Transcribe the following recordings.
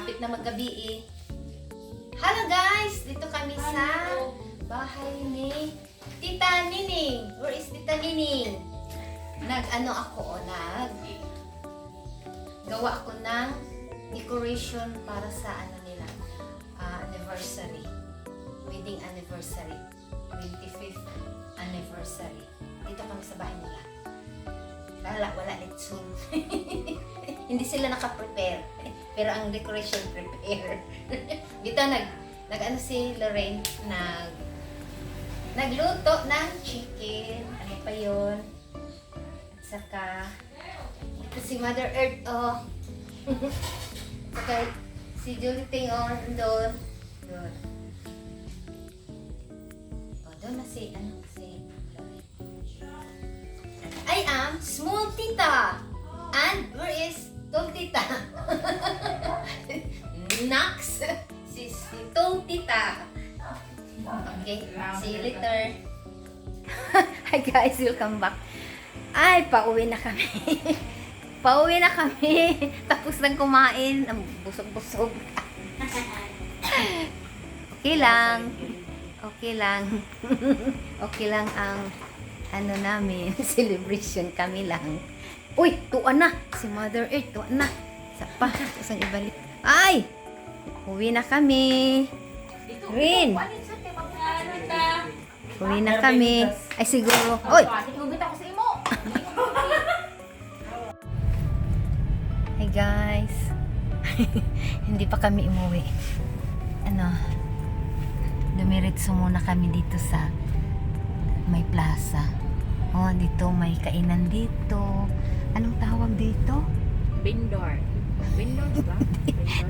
malapit na maggabi eh. Hello guys! Dito kami sa bahay ni Tita Nining. Where is Tita Nining? Gawa ako ng decoration para sa nila, anniversary. Wedding anniversary. 25th anniversary. Dito kami sa bahay nila. Wala litsun. Hindi sila naka-prepare. Pero ang decoration prepare. Dito nag si Lorraine nagluto ng chicken. Ano pa yun? At saka ito si Mother Earth saka si Julie Ting doon. Doon na si I am Small Tita. And where is Tall Tita? Nox. Si Tall Tita. Okay, see you later. Hi guys, welcome back. Ay, pauwi na kami. Pauwi na kami. Tapos nang kumain. Ang busog-busog. Okay lang. Okay lang. Okay lang ang namin. Celebration kami lang. Uy, tuwa na. Si Mother Earth, tuwa na. Sapa, isang ibalik. Ay! Uwi na kami. Rin. Uwi na kami. Ay, siguro. Uy! Hey guys. Hindi pa kami umuwi. Dumiretso muna kami dito sa may plaza. Oh, dito may kainan dito. Anong tawag dito? Bindor. Bindor ba?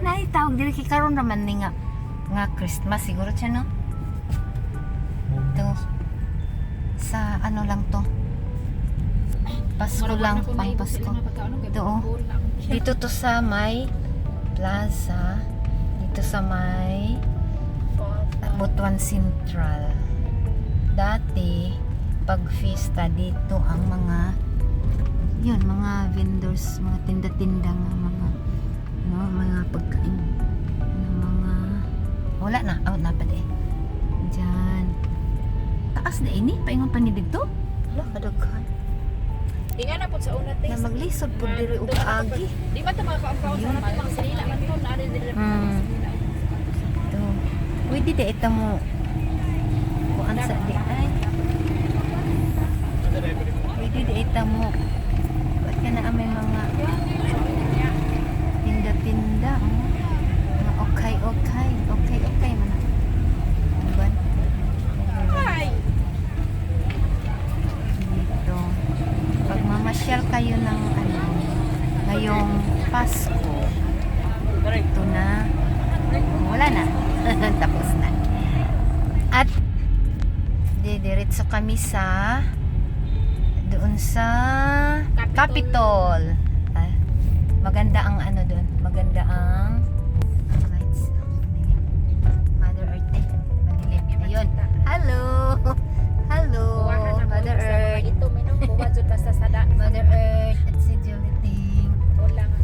Nay tawag dili kay karon naman ni nga Christmas siguro siya no. Ito sa lang to. Pasko lang, pang Pasko. Ito oh. Dito to sa may plaza. Dito sa may Butuan Central. Dati pag fiesta dito ang mga vendors, mga tinda-tinda mga mga pagkain mga wala na, out na pa dyan taas na ini, paingon pa ni dito wala, kadaghan Inga na po sa una na maglisod po diri og agi di ba ito mga kaamkaw sa natin mga salila man ito na rin diri ito pwede di ito mo kuan sa di ay pwede di ito mo ba't ka na may mga tinda-tinda mga okay man diba? Hi! Dito pag mamasyal kayo ng ngayong Pasko ito na wala na tapos na at diretso kami sa doon sa Capitol. Maganda ang doon. Maganda ang lights. Mother Earth madilim. Ayun. Hello. Hello. Mother Earth. Ito minum buwa jud basta sada. Mother Earth at si Juliting.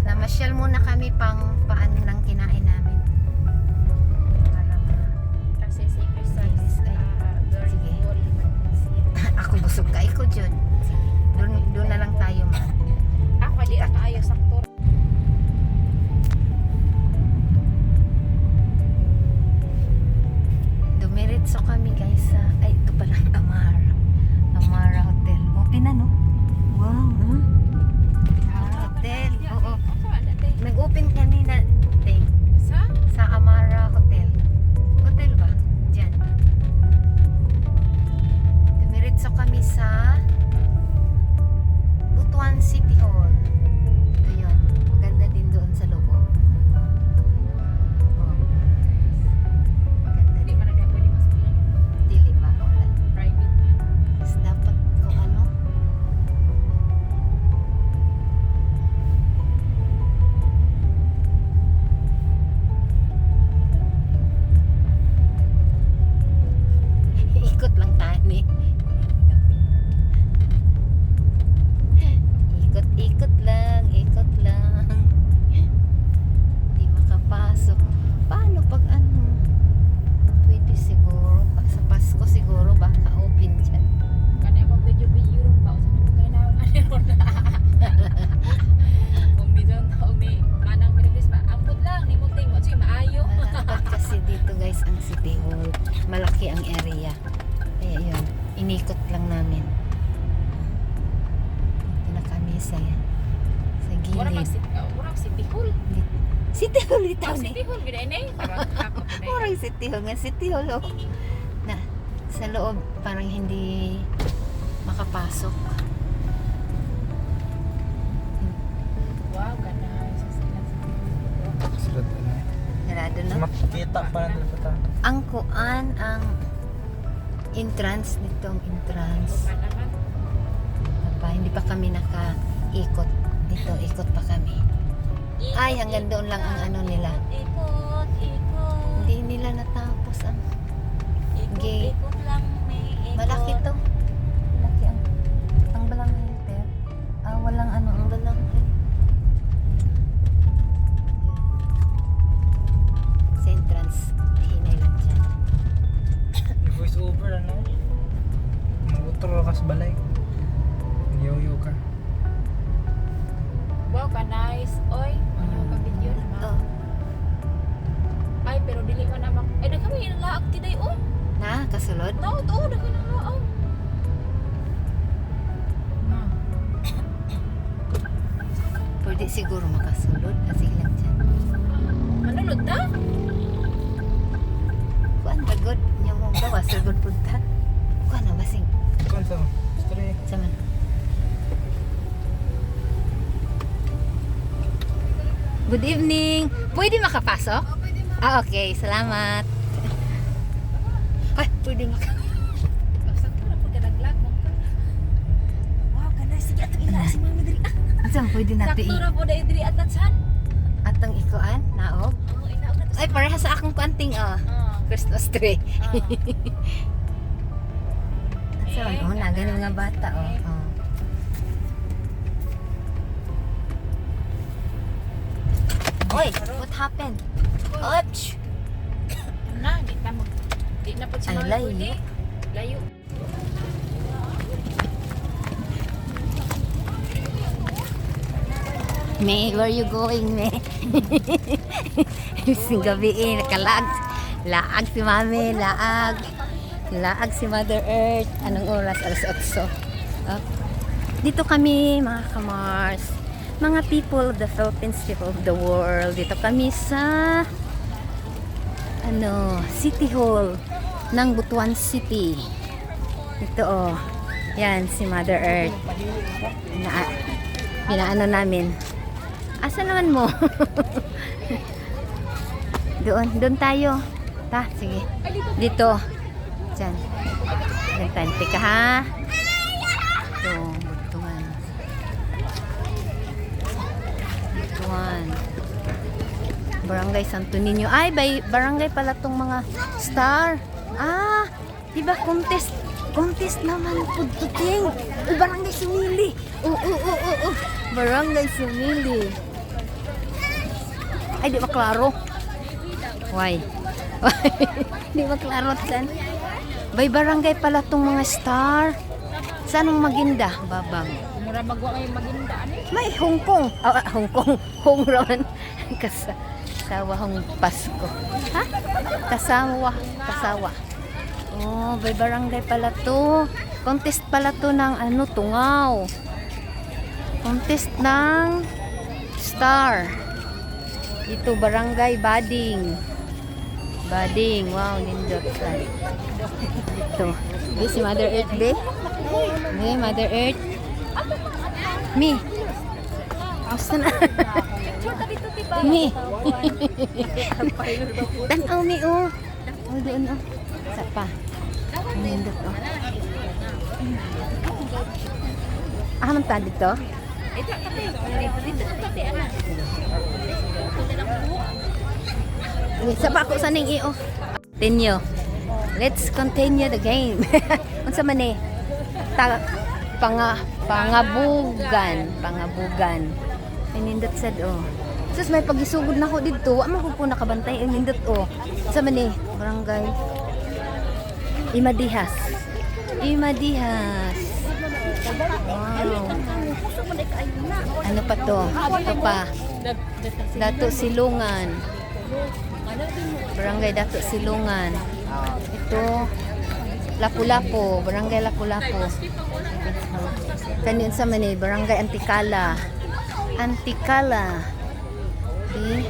Namasyal muna kami pang paano ng kinain namin. Para Kasi si Christmas sige. Ako busog ka ko Jud. Doon na lang tayo ma. ako di ako ayo sakto. Dumiretso kami guys sa ito pala Amara Hotel. Open na no? Wow. Amara Hotel. Oo. Nag-open kanina. ang City Hall. Malaki ang area. Kaya yun, inikot lang namin. Ito na kami sa Mura gilid. mag City Hall. City Hall ito Oh, ni. City Hall gid ini. Parang ako na. Murang City Hall nga. City Hall oh. Na, sa loob parang hindi makapasok. Wow, ganay. Sulat na. Narado na. Makikita pa na sa ta. Ang kuan, ang entrance nitong entrance. Pa naman. Hindi pa kami nakaikot. Dito, ikot pa kami. Ay, hanggang doon lang ang ano nila. Ikot, ikot. Hindi nila natapos ang gate. Ikot lang, may ikot. Malaki to. Malaki ang balanghay, Ter. Walang ano, ang balanghay. Sa entrance, hinay lang dyan. Voice over ano? Mutro ka sa balay. Yoyo ka. Wow, ka nice. Oy, ano ka video na Oh, Ay, pero dili man naman. Eh, kami laag tiday oh. na, kasulod. No, to, daghan na laag. Pwede siguro makasulod. Sige lang dyan. Manunod ta? Kuan, bagod. Yung mong gawa, sagod punta. Kuan na, basing. Kung sa story. Saman. Good evening. Pwede makapasok? Okay. Salamat. Ay, pwede makapasok. Sakto na pud ka naglag mo. Wow, ganay sige ato ila si Mami diri. Saan pwede natin Sakto ra pud diri atatsan. atang ikuan? Naog? Oh, inaog na to. Ay, pareha sa akong kuanting, oh. Christmas tree. Saan? Oh, nagani mga bata, oh. Oh. Oy, what happened? Ouch! Na, di na pud si Ay, Mami layo. pwede. Layo. May, where you going, May? Isang gabi eh, nakalaag. Laag si Mami, laag. Laag si Mother Earth. Anong oras? Alas 8. Oh. Dito kami, mga kamars. Mga people of the Philippines, people of the world. Dito kami sa City Hall ng Butuan City. Ito oh. Yan, si Mother Earth. Pinaano namin. Asa naman mo? Doon tayo. Ta, sige. Dito. Diyan. Diyan tayo. Teka ha. Ito, Butuan. Butuan. Barangay Santo Niño. Ay, barangay pala tong mga star. Ah, diba contest? Contest naman po tuting. Barangay Sumili. Barangay Sumili. Ay, di maklaro. Why? Di maklaro san. Bay barangay pala tong mga star. Saan ang Maginda? Babang. Mura magwa kay maginda ani. May Hong Kong. Hong Kong. Hong Raman. Kasawa Hong Pasko. Ha? Kasawa. Oh, may barangay pala to. Contest pala to ng tungaw. Contest ng star. Dito, barangay Bading. Wow, nindot. Dito. Be, si Mother Earth, be. Be, Mother Earth. Mi. Gusto na. Mi. Tanaw, mi, oh. Oh, doon, oh. Sa pa. Nindot, oh. Man ta dito? Ito tapi dito tapi ana. Sa pa ako sa ning iyo. Continue. Let's continue the game. Unsa man ni? Pangabugan. Nindot sad oh. Sus may pagisugod na ko didto, wa man ko nakabantay ang nindot oh. Unsa man ni? Barangay Imadihas. Wow. Ano pa to? Ito pa. Dato Silungan. Barangay Dato Silungan. Ito, Lapu-Lapu, Barangay Lapu-Lapu. Kanin sa Manila, Barangay Antikala. Antikala. Okay.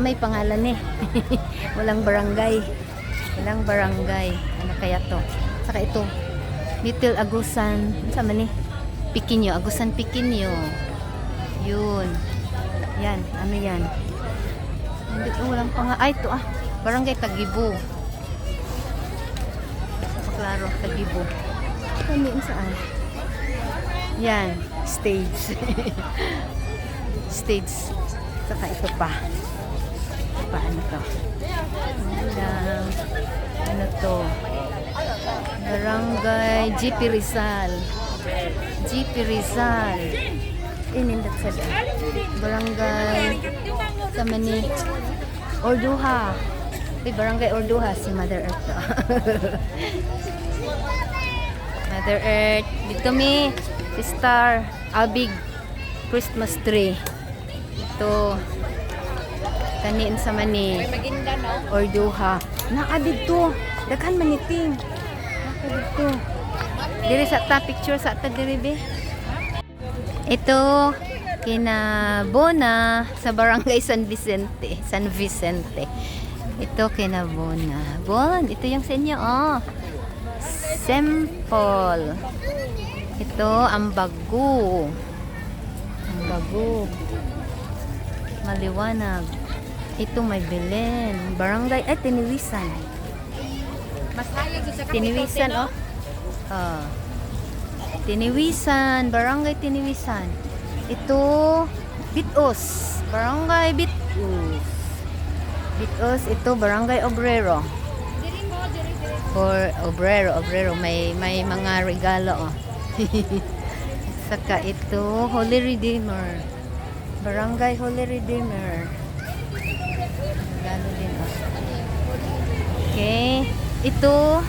May pangalan eh. Walang barangay. Walang barangay. Ano kaya to? Saka ito, Little Agusan. Sa Manila, Piquinho, Agusan Piquinho. Yun. Yan, ano yan? Hindi ko walang pangalan. Ay, ito Barangay Tagibo. Klaro, Tagibo. Kaniin saan? Yan, stage. Stage. Saka ito pa. Paano to? Ano to? Barangay GP Rizal. GP Rizal. Inindat sa Barangay sa Mani Orduha. Barangay Orduha si Mother Earth to. Mother Earth. Dito mi Star Albig Christmas tree. Ito kanin sa Mani Orduha. Naa dito. Daghan maniting. Naka dito. Diri sa ta picture sa ta diri be. Ito kina Bona sa Barangay San Vicente. San Vicente. Ito kina Bona. Bon, ito yung sa inyo Simple. Ito ang Bagu. Ang Bagu. Maliwanag. Ito may Belen. Barangay Tiniwisan. Tiniwisan Tiniwisan, Barangay Tiniwisan. Ito, Bitos, Barangay Bitos. Bitos, ito Barangay Obrero. Obrero, may mga regalo Saka ito, Holy Redeemer. Barangay Holy Redeemer. Regalo din Okay. Ito,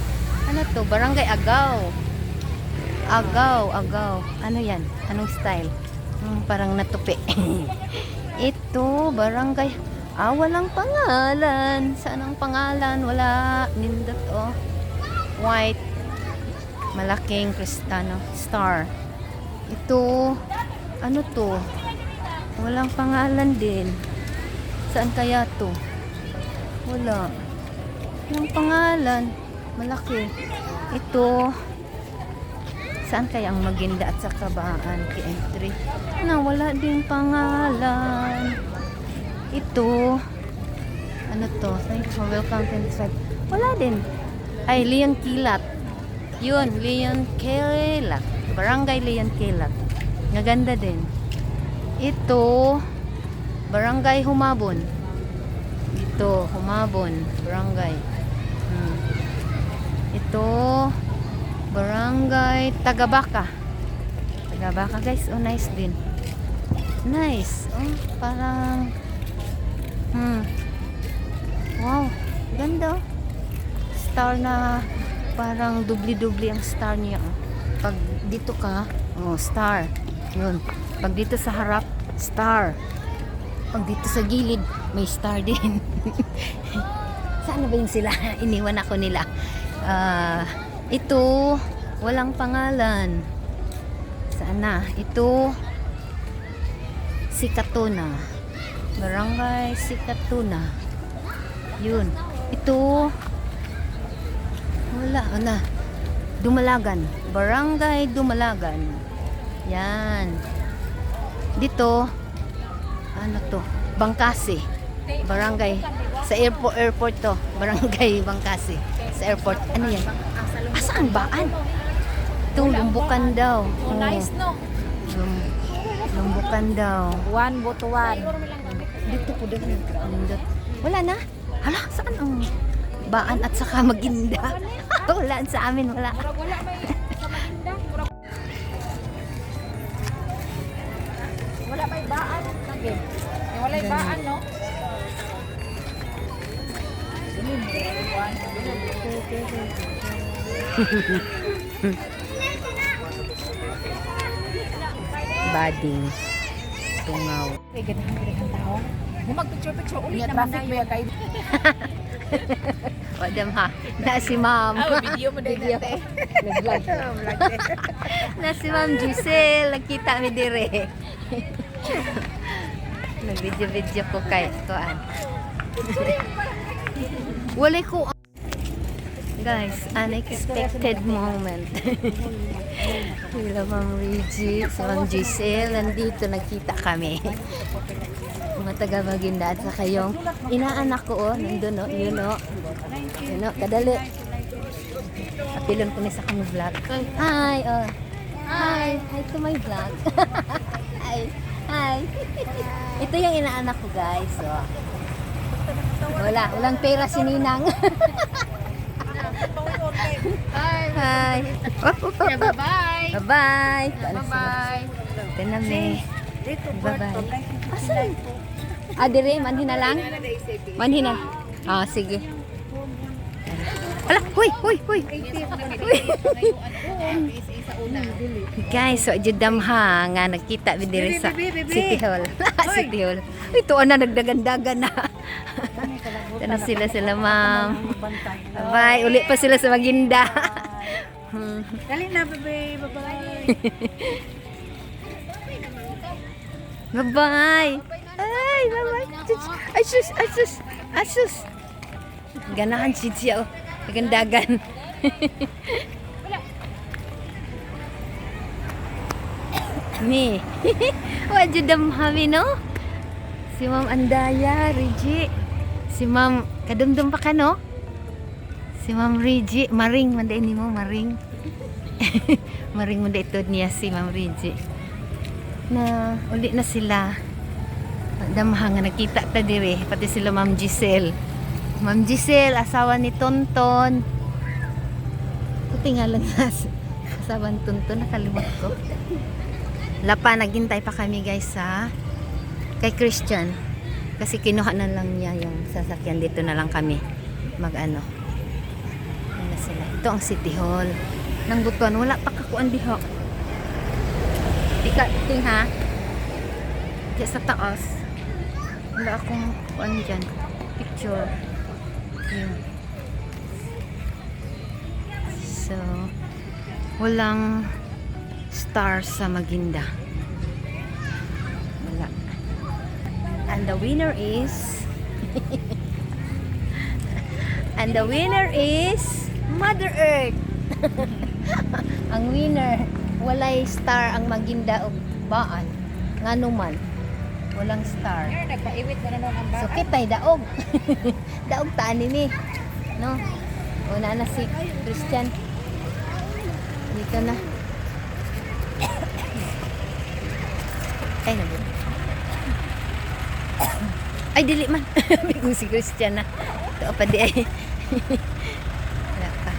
ano to? Barangay Agaw. Agaw. Ano yan? Anong style? Parang natupi. Ito, barangay. Walang pangalan. Saan ang pangalan? Wala. Nindot, White. Malaking Kristano. Star. Ito, ano to? Walang pangalan din. Saan kaya to? Wala. Walang pangalan. Malaki. Ito, saan kaya ang Maginda at sa Kabaan entry? Wala din pangalan. Ito, ano to? Thanks for welcome 25. Wala din. Ay, Leon Kilat. Yun, Leon Kilat. Barangay Leon Kilat. Naganda din. Ito, Barangay Humabon. Ito, Humabon. Barangay. Ito, Barangay Tagabaka. Tagabaka guys, nice din. Nice. Parang wow, ganda. Star na parang dubli-dubli ang star niya. Pag dito ka, star. Yun. Pag dito sa harap, star. Pag dito sa gilid, may star din. Saan na ba yun sila? Iniwan ako nila. Ito, walang pangalan. Saan na? Ito, Sikatuna. Barangay Sikatuna. Yun. Ito, wala. Dumalagan. Barangay Dumalagan. Yan. Dito, ano to? Bangkasi. Barangay. Sa airport to. Barangay Bangkasi. Sa airport. Ano yan? Saan baan? Ito, Lumbukan daw. Nice, no? Lumbukan daw. Butuan. Dito po daw. Wala na? Hala, saan ang baan at saka Maginda? Wala sa amin, wala. Wala may sa Maginda. Wala may baan. Wala may baan, no? Bading. Tungaw. Kay ganahan ko rin ang tao. Humag-picture-picture ulit Niya naman traffic tayo. ba kay Wadam ha. Na si ma'am. Video mo din natin. nag-vlog. Na si Ma'am Giselle. Nakita mi dire. Nag-video-video ko kay kuan. Wala ko. Guys, unexpected moment. Sila Ma'am Reggie, si Ma'am Giselle, nandito nagkita kami. Mga taga Maguinda at saka yung inaanak ko, nandun o, yun o. Yun o, kadali. Apilon ko na sa kami vlog. Hi, oh. Hi, hi to my vlog. Hi, hi. Ito yung inaanak ko guys. Oh. Walang pera si Ninang. Hi. Bye-bye. Bye-bye. Bye-bye. Ito na me. Bye-bye. Asan? Dire, manhin na lang? Manhin na. Ah, sige. Ala, huy. Guys, so judam ha nga nagkita mi dire sa City Hall. City Hall. Ito na nagdagandagan na. Ito na sila ma'am. Bye, uli pa sila sa Maguinda. Dali na, bye. Bye-bye. Bye-bye. Ay, bye-bye. Asus. Ganahan siya. Nagandagan. Ni. Wajud damhami no? Si Ma'am Andaya, Reggie. Si Ma'am, kadumdum pa ka no? Si Ma'am Reggie, maring man ni mo, maring. Maring man ito niya si Ma'am Reggie. Na uli na sila. Damha nga nakita ta dire, pati sila Ma'am Giselle. Ma'am Giselle, asawa ni Tonton. Kutingalan na asawa ni Tonton, nakalimot ko. Lapa, naghintay pa kami guys sa kay Christian. Kasi kinuha na lang niya yung sasakyan, dito na lang kami mag-ano. Ano sila. Ito ang City Hall. Nang butuan, wala pa kakuan diha. Ting ha. Diya sa taas. Wala akong kuan dyan. Picture. Yun. So, walang stars sa Maguinda. Wala. And the winner is Mother Earth. Ang winner, walay star ang Maguinda o baan. Nganuman, walang star. Nagpaiwit na nun ang So kitay daog. Daog taan ni no. Una na si Christian. Dito na. Ay nabi. Ay dili man. Bigong si Christian na. Ito pa di ay. Wala pa.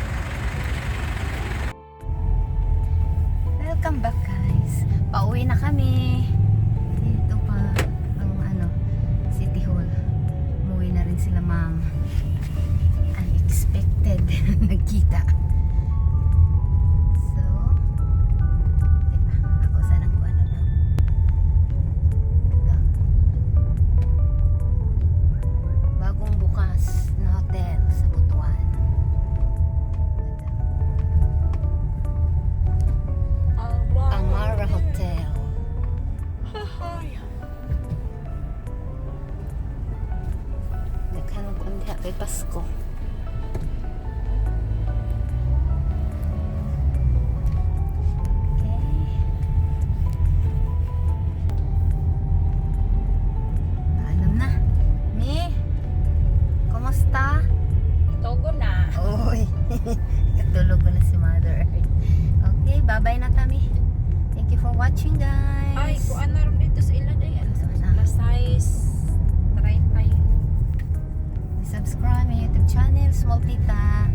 Welcome back guys. Pauwi na kami. Dito pa ang City Hall. Umuwi na rin sila ma'am. Unexpected. Nagkita. So, diba? Ako sana ko lang. Ito. Bagong bukas na hotel sa Butuan. Amara Hotel. Naghanap ang diha kay Pasko. Alam na. Mi, kumusta? Togo na. Oy, katulog ko na si Mother Earth. Okay, bye-bye na kami. Thank you for watching guys. Ay, kuan na rin dito sa ila day. Sana. Plus size 30. Subscribe my YouTube channel, Small Tita.